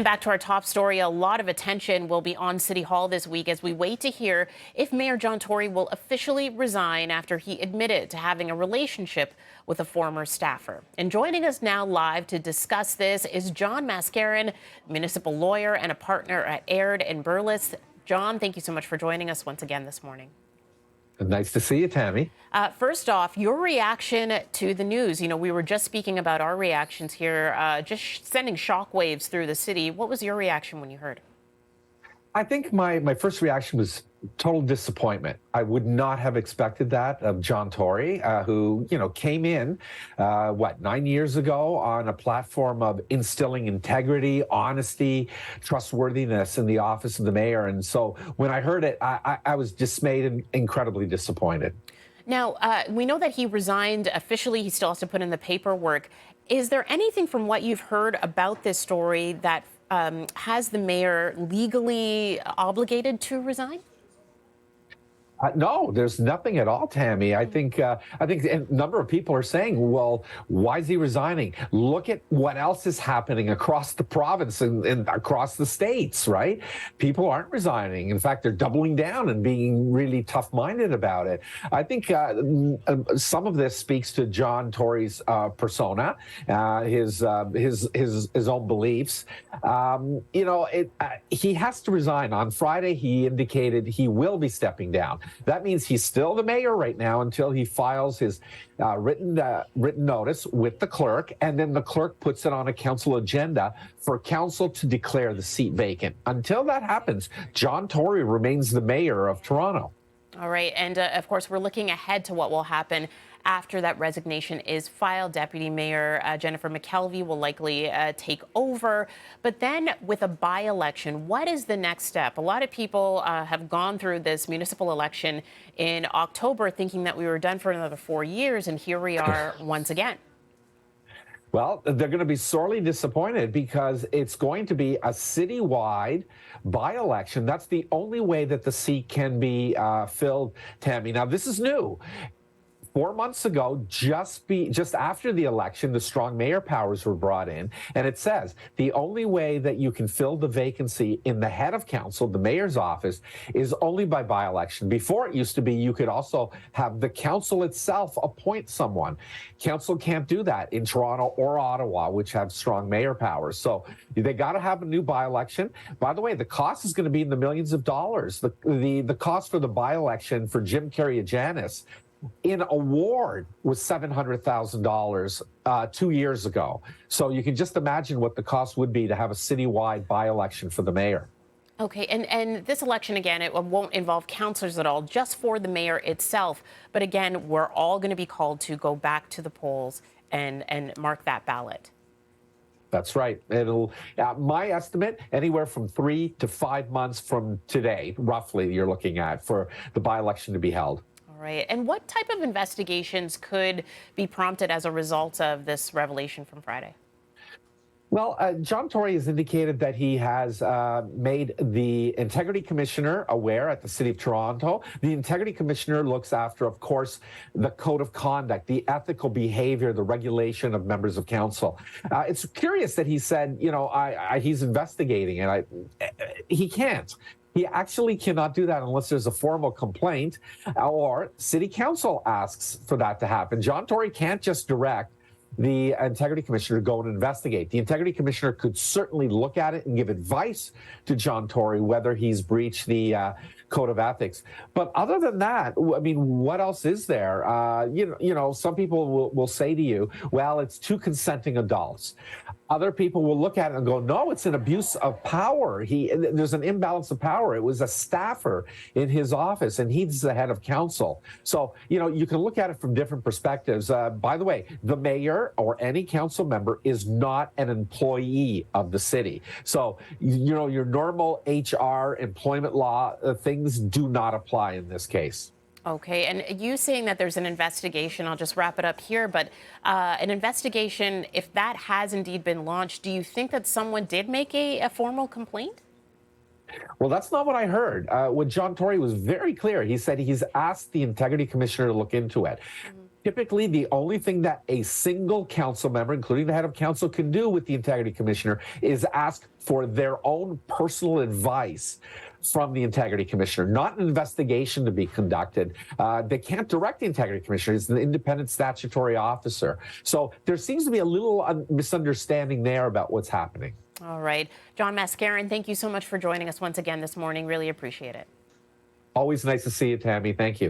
And back to our top story, a lot of attention will be on City Hall this week as we wait to hear if Mayor John Tory will officially resign after he admitted to having a relationship with a former staffer. And joining us now live to discuss this is John Mascarin, municipal lawyer and a partner at Aird and Burles. John, thank you so much for joining us once again this morning. Nice to see you, Tammie. First off, your reaction to the news. You know, we were just speaking about our reactions here, just sending shockwaves through the city. What was your reaction when you heard? I think my first reaction was total disappointment. I would not have expected that of John Tory, who, came in, 9 years ago on a platform of instilling integrity, honesty, trustworthiness in the office of the mayor. And so when I heard it, I was dismayed and incredibly disappointed. Now, we know that he resigned officially. He still has to put in the paperwork. Is there anything from what you've heard about this story that has the mayor legally obligated to resign? No, there's nothing at all, Tammie. I think a number of people are saying, well, why is he resigning? Look at what else is happening across the province and across the states, right? People aren't resigning. In fact, they're doubling down and being really tough-minded about it. I think some of this speaks to John Tory's persona, his own beliefs. He has to resign. On Friday, he indicated he will be stepping down. That means he's still the mayor right now until he files his written notice with the clerk, and then the clerk puts it on a council agenda for council to declare the seat vacant. Until that happens, John Tory remains the mayor of Toronto. All right. And of course, we're looking ahead to what will happen after that resignation is filed. Deputy Mayor Jennifer McKelvey will likely take over. But then with a by-election, what is the next step? A lot of people have gone through this municipal election in October thinking that we were done for another 4 years. And here we are once again. Well, they're going to be sorely disappointed because it's going to be a citywide by-election. That's the only way that the seat can be filled, Tammie. Now, this is new. 4 months ago, just after the election, the strong mayor powers were brought in, and it says the only way that you can fill the vacancy in the head of council, the mayor's office, is only by election. Before, it used to be you could also have the council itself appoint someone. Council can't do that in Toronto or Ottawa, which have strong mayor powers. So they got to have a new by-election. By the way, the cost is going to be in the millions of dollars. The cost for the by-election for Jim Carriajanis in a ward was $700,000 2 years ago. So you can just imagine what the cost would be to have a citywide by-election for the mayor. Okay, and this election, again, it won't involve councillors at all, just for the mayor itself. But again, we're all going to be called to go back to the polls and mark that ballot. That's right. It'll, my estimate, anywhere from 3 to 5 months from today, roughly, you're looking at for the by-election to be held. Right. And what type of investigations could be prompted as a result of this revelation from Friday? Well, John Tory has indicated that he has made the Integrity Commissioner aware at the City of Toronto. The Integrity Commissioner looks after, of course, the code of conduct, the ethical behavior, the regulation of members of council. It's curious that he said, he's investigating, and he can't. He actually cannot do that unless there's a formal complaint or City Council asks for that to happen. John Tory can't just direct the Integrity Commissioner to go and investigate. The Integrity Commissioner could certainly look at it and give advice to John Tory whether he's breached the code of ethics. But other than that, I mean, what else is there? Some people will say to you, well, it's two consenting adults. Other people will look at it and go, no, it's an abuse of power. There's an imbalance of power. It was a staffer in his office, and he's the head of council. So, you can look at it from different perspectives. By the way, the mayor or any council member is not an employee of the city. So, your normal HR employment law things do not apply in this case. Okay, and you saying that there's an investigation, I'll just wrap it up here, but an investigation, if that has indeed been launched, do you think that someone did make a formal complaint? Well, that's not what I heard. What John Tory was very clear. He said he's asked the Integrity Commissioner to look into it. Typically, the only thing that a single council member, including the head of council, can do with the integrity commissioner is ask for their own personal advice from the integrity commissioner, not an investigation to be conducted. They can't direct the integrity commissioner. It's an independent statutory officer. So there seems to be a little misunderstanding there about what's happening. All right. John Mascarin, thank you so much for joining us once again this morning. Really appreciate it. Always nice to see you, Tammie. Thank you.